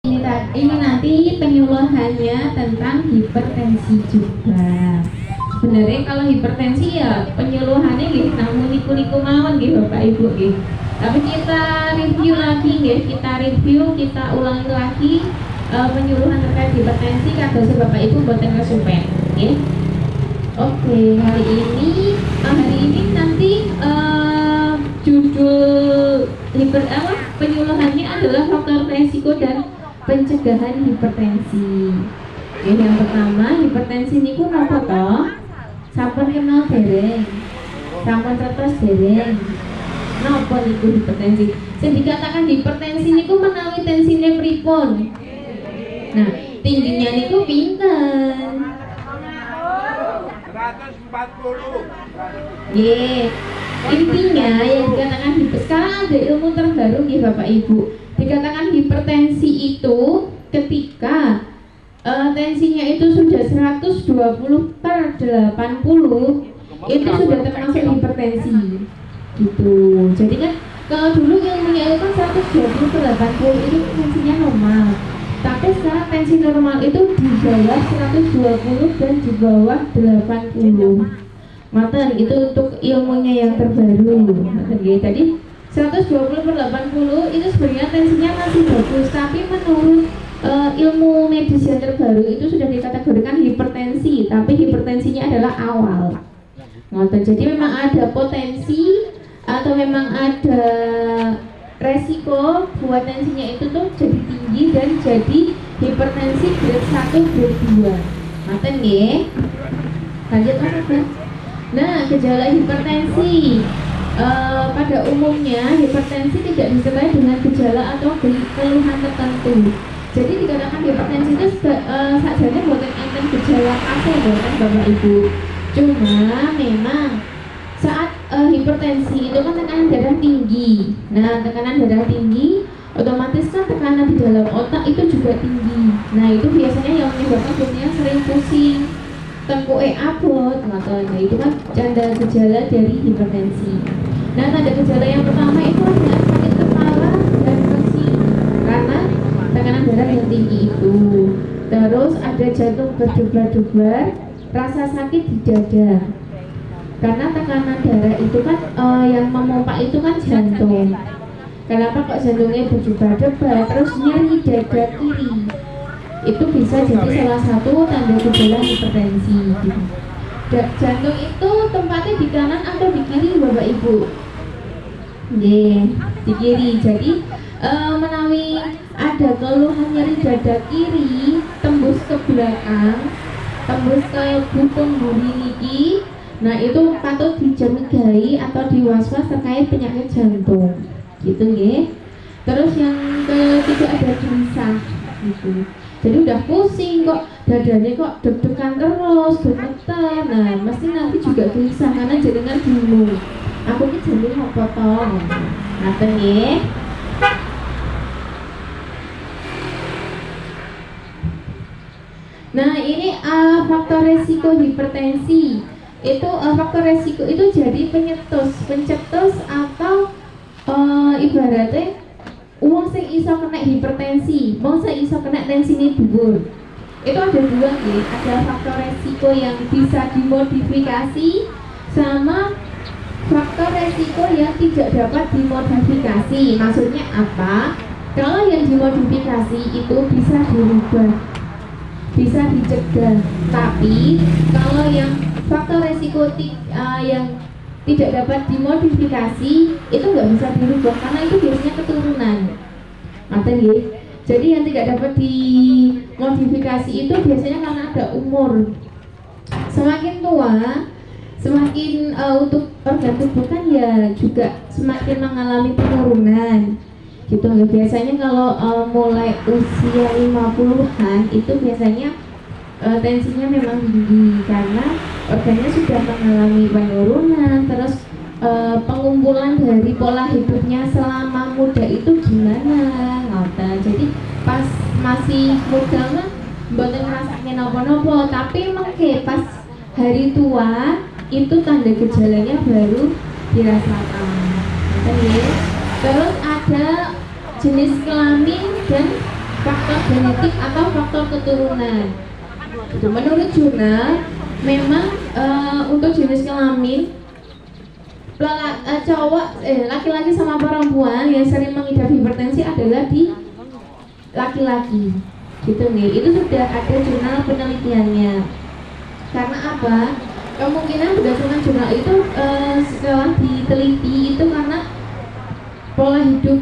Ini nanti penyuluhannya tentang hipertensi juga. Sebenarnya kalau hipertensi ya penyuluhannya gitu, namun niku mawon gitu Bapak Ibu gitu. Tapi kita review lagi ya, kita ulangi lagi penyuluhan terkait hipertensi kados Bapak Ibu boten kesupen ya. Oke, hari ini nanti judul penyuluhannya adalah faktor resiko dan pencegahan hipertensi. Oke, yang pertama, hipertensi niku napa toh? Sampun kenal dereng, sampun terus dereng. Napa niku hipertensi? Sing dikatakan hipertensi niku menawi tensine pripun? Nah, tingginya niku pinten? 140. Ye, intinya yang dikatakan sekarang ada ilmu terbaru nih Bapak Ibu. Dikatakan hipertensi itu ketika tensinya itu sudah 120/80 itu sudah termasuk hipertensi gitu. Jadi kan kalau dulu ilmunya itu kan 120/80 itu tensinya normal. Tapi sekarang tensi normal itu di bawah 120 dan di bawah 80. Maten itu untuk ilmunya yang terbaru. Jadi 120/80 itu sebenarnya tensinya masih bagus, tapi menurut ilmu medis yang terbaru itu sudah dikategorikan hipertensi, tapi hipertensinya adalah awal. Jadi memang ada potensi atau memang ada resiko buat tensinya itu tuh jadi tinggi dan jadi hipertensi grade 1, grade 2. Maten nggih. Lanjut Mas. Nah, gejala hipertensi pada umumnya hipertensi tidak disertai dengan gejala atau keluhan tertentu. Jadi dikatakan hipertensi itu sakjane boten enten gejala khasnya boten Bapak Ibu. Cuma memang saat hipertensi itu kan tekanan darah tinggi. Nah, tekanan darah tinggi otomatis kan tekanan di dalam otak itu juga tinggi. Nah, itu biasanya yang menyebabkan biasanya sering pusing, tengkuke abot, nah itu kan tanda gejala dari hipertensi. Nah, tanda gejala yang pertama itu adalah sakit kepala dan pusing karena tekanan darah yang tinggi itu. Terus ada jantung berdebar-debar, rasa sakit di dada. Karena tekanan darah itu kan yang memompa itu kan jantung. Kenapa kok jantungnya berdebar-debar? Terus nyeri dada kiri. Itu bisa jadi salah satu tanda gejala hipertensi gitu. Jantung itu tempatnya di kanan atau di kiri Bapak Ibu? Di kiri. Jadi menawi ada keluhan nyeri dada kiri tembus ke belakang, tembus ke butung buri niki, nah itu patut dicurigai atau diwaswas terkait penyakit jantung gitu nggih. Terus yang ketiga ada gelisah gitu. Jadi udah pusing kok, dadanya kok deg-degan terus, gemeter. Nah, mesti nanti juga gelisah karena jenengan bingung. Aku ini jantung apa toh? Ngaten nggih. Nah, ini faktor resiko hipertensi. Itu faktor resiko itu jadi pencetus atau ibaratnya wong sing iso kena hipertensi, wong sing iso kena tensine dhuwur. Itu ada dua nih, ada faktor resiko yang bisa dimodifikasi sama faktor resiko yang tidak dapat dimodifikasi. Maksudnya apa? Kalau yang dimodifikasi itu bisa dirubah, bisa dicegah. Tapi kalau yang faktor resiko yang tidak dapat dimodifikasi itu nggak bisa dirubah karena itu biasanya keturunan. Jadi yang tidak dapat dimodifikasi itu biasanya karena ada umur. Semakin tua, semakin untuk organ tubuh kan ya juga semakin mengalami penurunan. Gitu ya. Biasanya kalau mulai usia 50-an itu biasanya tensinya memang tinggi karena organnya sudah mengalami penurunan. Terus pengumpulan dari pola hidupnya selama muda itu gimana? Jadi pas masih muda mah mboten ngrasake napa-napa, tapi mengke pas hari tua itu tanda gejalanya baru dirasakan. Terus ada jenis kelamin dan faktor genetik atau faktor keturunan. Itu menurut jurnal memang untuk jenis kelamin laki-laki sama perempuan yang sering mengidap hipertensi adalah di laki-laki gitu nih. Itu sudah ada jurnal penelitiannya. Karena apa? Kemungkinan berdasarkan jurnal itu setelah diteliti itu karena pola hidup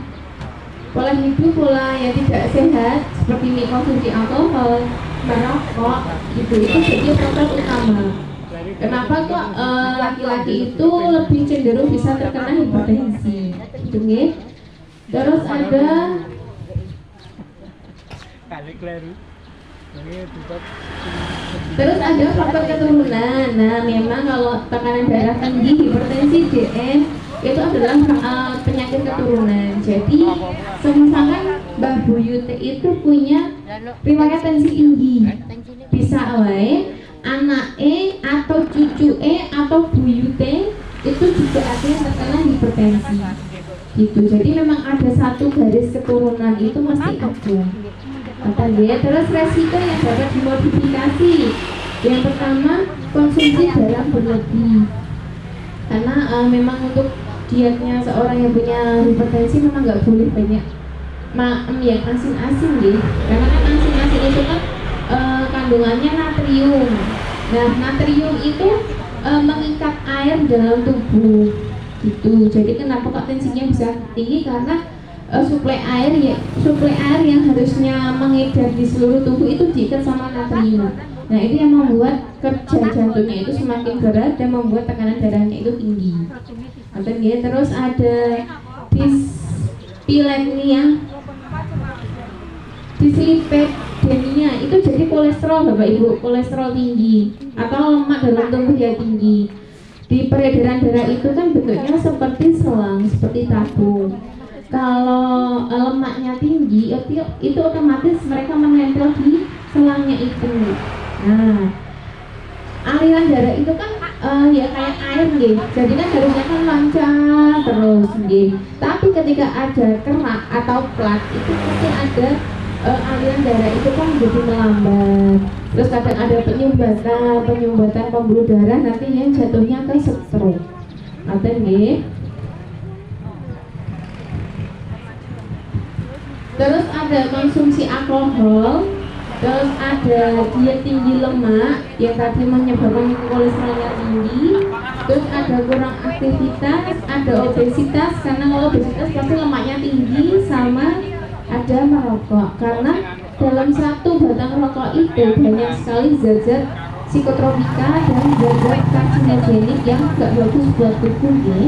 yang tidak sehat seperti konsumsi alkohol, merokok gitu, itu jadi faktor utama. Kenapa kok laki-laki itu lebih cenderung bisa terkena hipertensi gitu nih. Terus ada faktor keturunan. Nah, memang kalau tekanan darah tinggi, hipertensi, DM itu adalah penyakit keturunan. Jadi, misalkan Mbah Buyute itu punya riwayat tensi tinggi, bisa wae anake atau cucuke atau buyute itu juga ada yang terkena hipertensi. Gitu. Jadi memang ada satu garis keturunan itu mesti ada. Ya, terus resiko yang dapat dimodifikasi. Yang pertama, konsumsi garam berlebih. Karena memang untuk dietnya seorang yang punya hipertensi memang nggak boleh banyak yang asin-asin gitu. Karena kan asin-asin itu kan kandungannya natrium. Nah, natrium itu mengikat air dalam tubuh gitu. Jadi kenapa kok tensinya bisa tinggi? Karena suplai air yang harusnya mengedar di seluruh tubuh itu diikat sama natrium. Nah, itu yang membuat kerja jantungnya itu semakin berat dan membuat tekanan darahnya itu tinggi. Terus ada dislipidemia, itu jadi kolesterol Bapak Ibu, kolesterol tinggi atau lemak dalam tubuh yang tinggi. Di peredaran darah itu kan bentuknya seperti selang, seperti tabung. Kalau lemaknya tinggi itu otomatis mereka menempel di selangnya itu. Nah, aliran darah itu kan ya kayak air gitu. Jadi kan harusnya kan lancar terus gitu. Tapi ketika ada kerak atau plat itu mungkin ada aliran darah itu kan jadi melambat. Terus kadang ada penyumbatan pembuluh darah, nanti yang jatuhnya ke stroke. Terus ada konsumsi alkohol, terus ada diet tinggi lemak yang tadi menyebabkan kolesterolnya tinggi, terus ada kurang aktivitas, ada obesitas, karena kalau obesitas pasti lemaknya tinggi, sama ada merokok. Karena dalam satu batang rokok itu banyak sekali zat-zat psikotropika dan zat-zat karsinogenik yang gak bagus buat tubuh ya.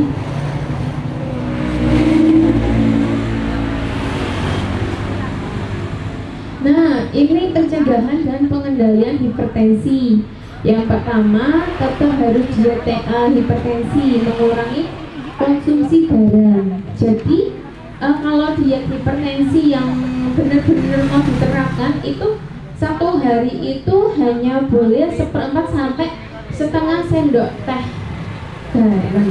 Nah, ini pencegahan dan pengendalian hipertensi. Yang pertama, tetap harus diet hipertensi, mengurangi konsumsi garam. Jadi, kalau diet hipertensi yang benar-benar mau diterapkan itu satu hari itu hanya boleh 1/4 sampai setengah sendok teh garam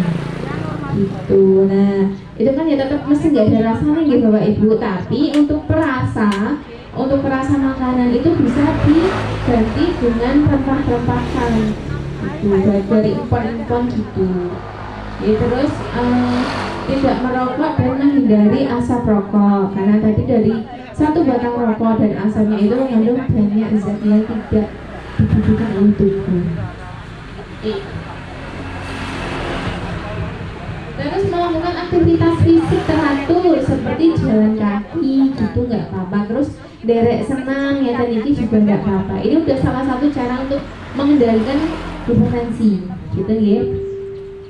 gitu. Nah, itu kan ya tetap mesti nggak ada rasanya gitu Bapak Ibu. Tapi untuk perasa makanan itu bisa diganti dengan rempah-rempahan gitu, dari empon-empon gitu. Ya, terus tidak merokok dan menghindari asap rokok, karena tadi dari satu batang rokok dan asapnya itu mengandung banyak zat yang tidak dibutuhkan oleh tubuh. Terus melakukan aktivitas fisik teratur seperti jalan kaki gitu nggak apa-apa. Terus derek senang ya tadi juga nggak apa-apa. Ini udah salah satu cara untuk mengendalikan hipertensi gitu ya.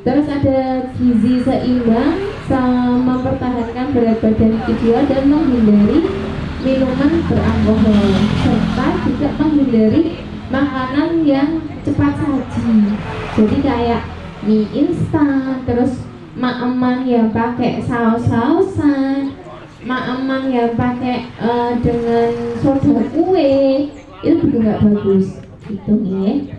Terus ada gizi seimbang, mempertahankan berat badan ideal dan menghindari minuman beralkohol, serta juga menghindari makanan yang cepat saji. Jadi kayak mie instan, terus mak-emang yang pakai saus-sausan, mak-emang yang pakai dengan soda kue, itu juga nggak bagus gitu ya.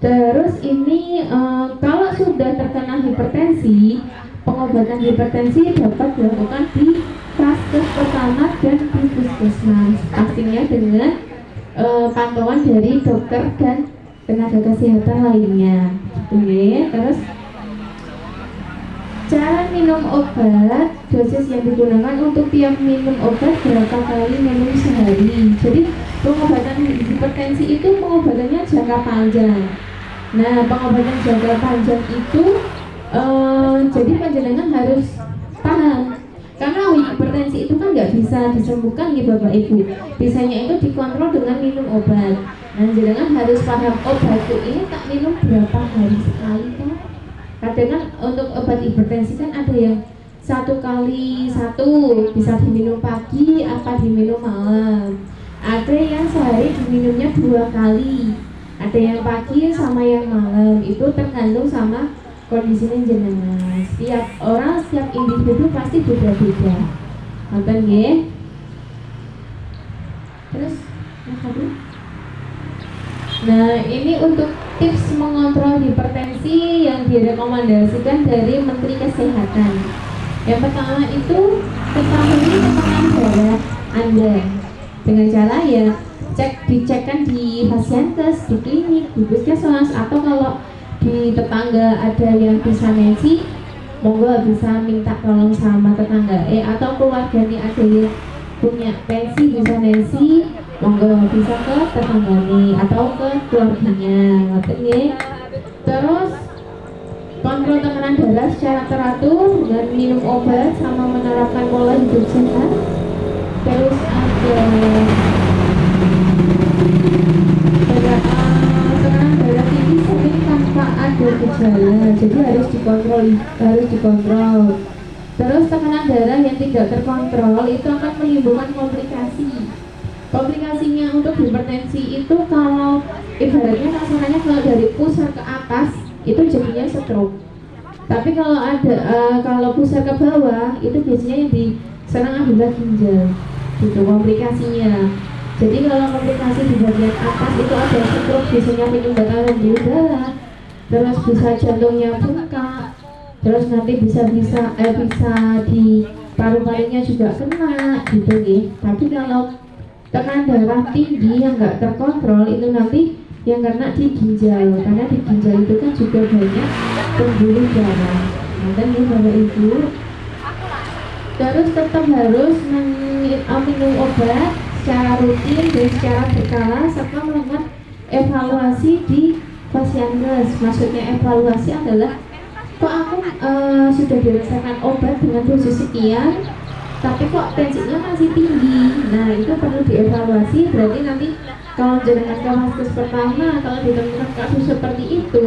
Terus ini kalau sudah terkena hipertensi, pengobatan hipertensi dapat dilakukan di vaskes pertama dan di puskesmas, pastinya dengan pantauan dari dokter dan tenaga kesehatan lainnya gitu ya. Terus cara minum obat, dosis yang digunakan untuk tiap minum obat berapa kali minum sehari. Jadi pengobatan hipertensi itu pengobatannya jangka panjang. Nah, pengobatan jangka panjang itu jadi panjenengan harus paham, karena hipertensi itu kan nggak bisa disembuhkan nih Bapak Ibu. Bisanya itu dikontrol dengan minum obat. Nah, jenengan harus paham obat ini tak minum berapa hari sekali kan? Kadang kan untuk obat hipertensi kan ada yang 1 kali 1 bisa diminum pagi apa diminum malam. Ada yang sehari diminumnya 2 kali. Ada yang pagi sama yang malam. Itu tergantung sama kondisinya jenengan. Setiap orang, setiap individu pasti beda-beda. Nonton nggih? Terus nah, ini untuk tips mengontrol hipertensi yang direkomendasikan dari Menteri Kesehatan. Yang pertama itu ketahui tekanan darah Anda dengan cara ya dicekkan di pasienkes, di klinik, di puskesmas, atau kalau di tetangga ada yang bisa nensi, monggo bisa minta tolong sama tetangga atau keluarga nih ada yang punya pensi bisa nensi, monggo bisa ke tetangga nih atau ke keluarganya, ngerti nggih? Terus kontrol tekanan darah secara teratur dan minum obat sama menerapkan pola hidup sehat. Terus ada tekanan darah tinggi sering tanpa ada gejala, jadi harus dikontrol. Terus tekanan darah yang tidak terkontrol itu akan menimbulkan komplikasi. Komplikasinya untuk hipertensi itu kalau ibaratnya kasarannya kalau dari pusar ke atas itu jadinya stroke. Tapi kalau ada kalau pusar ke bawah itu biasanya yang diserang adalah ginjal. Gitu komplikasinya. Jadi kalau komplikasi di bagian atas itu ada stroke, biasanya penyumbatan pembuluh darah, terus bisa jantungnya bengkak, terus nanti bisa di paru-parunya juga kena gitu nih. Tapi kalau tekanan darah tinggi yang nggak terkontrol itu nanti yang kena di ginjal, karena di ginjal itu kan juga banyak pembuluh darah. Nanti nih Bapak Ibu, terus tetap harus minum obat secara rutin dan secara berkala serta melakukan evaluasi di pasienkes. Maksudnya evaluasi adalah kok aku sudah dirasakan obat dengan dosis sekian tapi kok tensinya masih tinggi. Nah, itu perlu dievaluasi. Berarti nanti kalau jenengan ke vaskes pertama kalau ditemukan kasus seperti itu,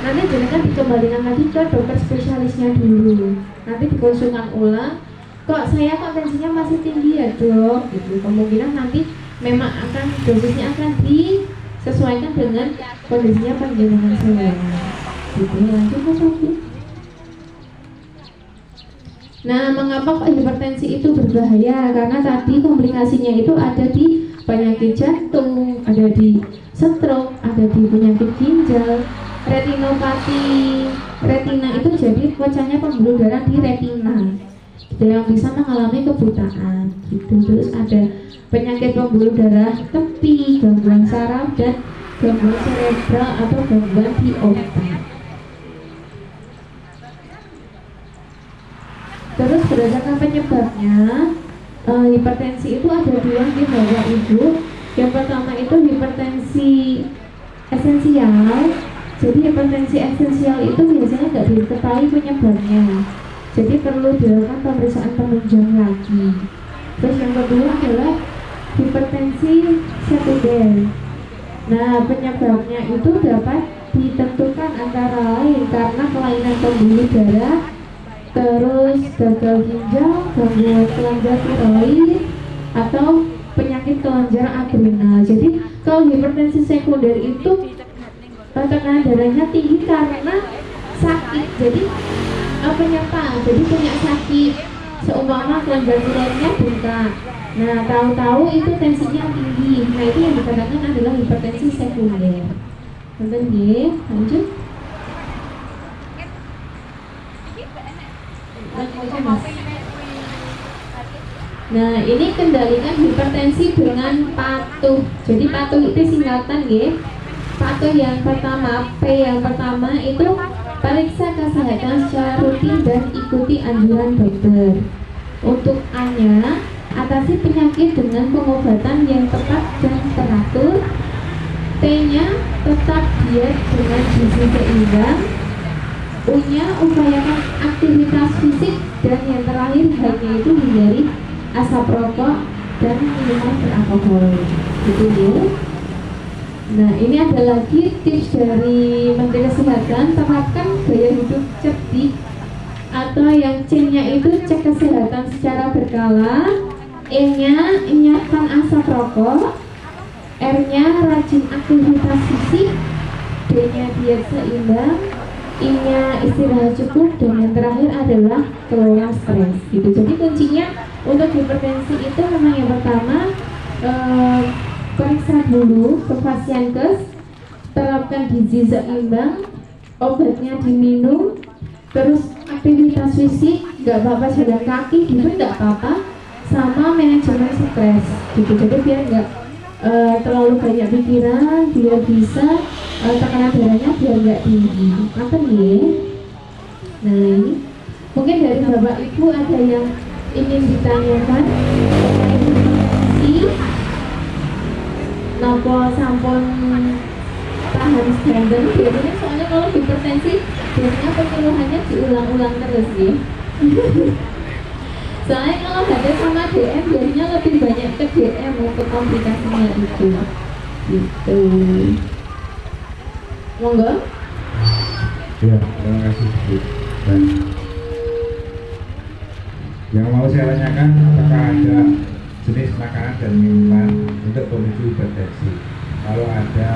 nanti jenengan dikembalikan lagi ke dokter spesialisnya dulu. Nanti dikonsulkan ulang, kok tensinya masih tinggi ya dok, gitu. Kemungkinan nanti memang akan dosisnya akan disesuaikan dengan kondisinya panjenengan saya. Gitu, lanjut Mas Sofi. Nah, mengapa kok hipertensi itu berbahaya? Karena tadi komplikasinya itu ada di penyakit jantung, ada di stroke, ada di penyakit ginjal, retinopati. Retina itu jadi pecahnya pembuluh darah di retina, gitu, yang bisa mengalami kebutaan. Gitu. Terus ada penyakit pembuluh darah tepi, gangguan saraf, dan gangguan cerebral atau gangguan di otak. Terus berdasarkan penyebabnya, hipertensi itu ada 2 nih Bapak Ibu. Yang pertama itu hipertensi esensial. Jadi hipertensi esensial itu biasanya nggak diketahui penyebabnya. Jadi perlu dilakukan pemeriksaan penunjang lagi. Terus yang kedua adalah hipertensi sekunder. Nah, penyebabnya itu dapat ditentukan antara lain karena kelainan pembuluh darah, terus gagal ginjal, gangguan kelenjar tiroid, atau penyakit kelenjar adrenal. Jadi kalau hipertensi sekunder itu tekanan darahnya tinggi karena sakit. Jadi penyerta, jadi punya sakit, seumpama kelenjar tiroidnya bengkak. Nah, tahu-tahu itu tensinya tinggi. Nah, itu yang dikatakan adalah hipertensi sekunder. Nonton nggih, lanjut. Nah, ini kendalikan hipertensi dengan patuh. Jadi patuh itu singkatan ya. Patuh yang pertama, P yang pertama itu periksa kesehatan secara rutin dan ikuti anjuran dokter. Untuk A-nya, atasi penyakit dengan pengobatan yang tepat dan teratur. T-nya, tetap diet dengan gizi seimbang. U-nya, upayakan aktivitas fisik. Dan yang terakhir, hanya itu hindari asap rokok dan minuman beralkohol. Gitu ya. Nah, ini ada lagi tips dari Menteri Kesehatan, terapkan gaya hidup cerdik, atau yang C-nya itu cek kesehatan secara berkala. E-nya, enyahkan asap rokok. R-nya, rajin aktivitas fisik. D-nya, diet seimbang. I-nya, istirahat cukup. Dan yang terakhir adalah kelola stres gitu. Jadi kuncinya untuk hipertensi itu memang yang pertama, periksa dulu ke Fasiankes, terapkan gizi seimbang, obatnya diminum, terus aktivitas fisik, nggak apa-apa jalan kaki gitu, nggak apa-apa, sama manajemen stres gitu. Jadi biar nggak terlalu banyak pikiran, biar bisa tekanan darahnya biar nggak tinggi. Apa nih? Nah, ini mungkin dari Bapak Ibu ada yang ingin ditanyakan mengenai hipertensi. Nopo sampun paham standar. Biasanya soalnya kalau hipertensi biasanya pengeluhannya diulang-ulang terus ya. Soalnya kalau ada sama DM biasanya lebih banyak ke DM untuk komplikasinya itu. Gitu. Monggo. Ya, terima kasih Bu. Dan yang mau saya tanyakan, apakah ada jenis makanan dan minuman untuk pemicu hipertensi? Kalau ada,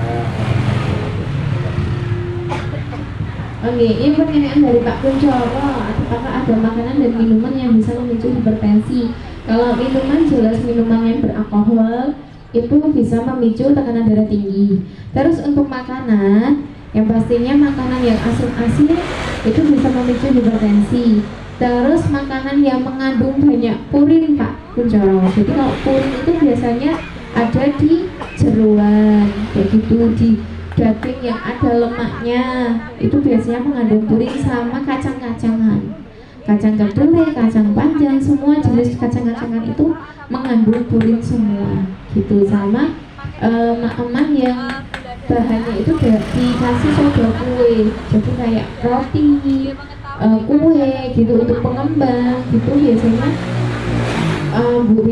Oke, ini pertanyaan dari Pak Kuncoro. Apakah ada makanan dan minuman yang bisa memicu hipertensi? Kalau minuman, jelas minuman yang beralkohol itu bisa memicu tekanan darah tinggi. Terus untuk makanan, yang pastinya makanan yang asin-asin itu bisa memicu hipertensi. Terus makanan yang mengandung banyak purin, Pak Kuncoro. Jadi kalau purin itu biasanya ada di jeroan, kayak gitu, di daging yang ada lemaknya itu biasanya mengandung purin, sama kacang-kacangan, kacang kedelai, kacang panjang, semua jenis kacang-kacangan itu mengandung purin semua gitu. Sama emak-emak yang bahannya itu dikasih soda kue, jadi kayak roti, kue gitu untuk pengembang gitu, biasanya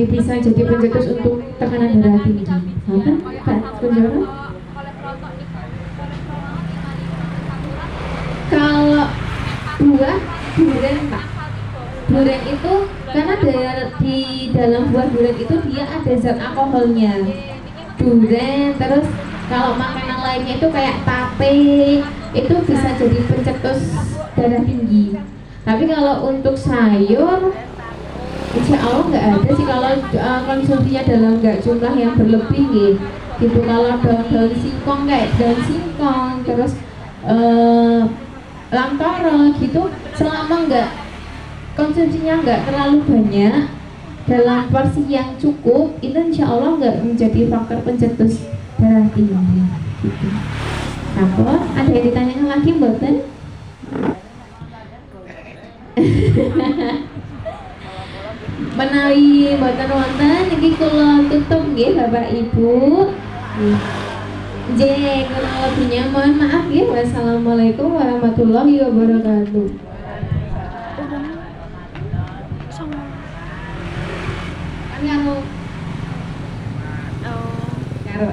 bisa jadi pencetus untuk tekanan darah tinggi. Pak Kuncoro? Kalau buah durian, Pak, durian itu karena di dalam buah durian itu dia ada zat alkoholnya, durian. Terus kalau makanan lainnya itu kayak tape, itu bisa jadi pencetus darah tinggi. Tapi kalau untuk sayur, insya Allah nggak ada sih kalau konsumsinya dalam nggak jumlah yang berlebih gitu. Kalau daun singkong, kayak daun singkong, terus lamtoro gitu, selama nggak konsumsinya nggak terlalu banyak dalam porsi yang cukup, itu insya Allah nggak menjadi faktor pencetus darah tinggi gitu. Apa? Ada yang ditanyakan lagi, mboten? Menawi mboten wonten, iki kula tutup nggih Bapak Ibu. Kalau lebihnya mohon maaf ya. Wassalamualaikum warahmatullahi wabarakatuh. Kan kamu karo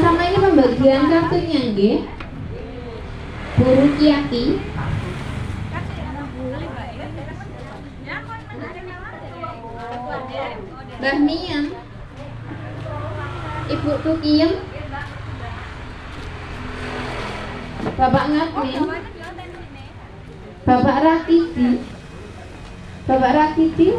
sama ini pembagian kartunya nggih. Bu Rukiati. Mbah Mian, Ibu Tukiem, Bapak Ngatmin, Bapak Rakidi,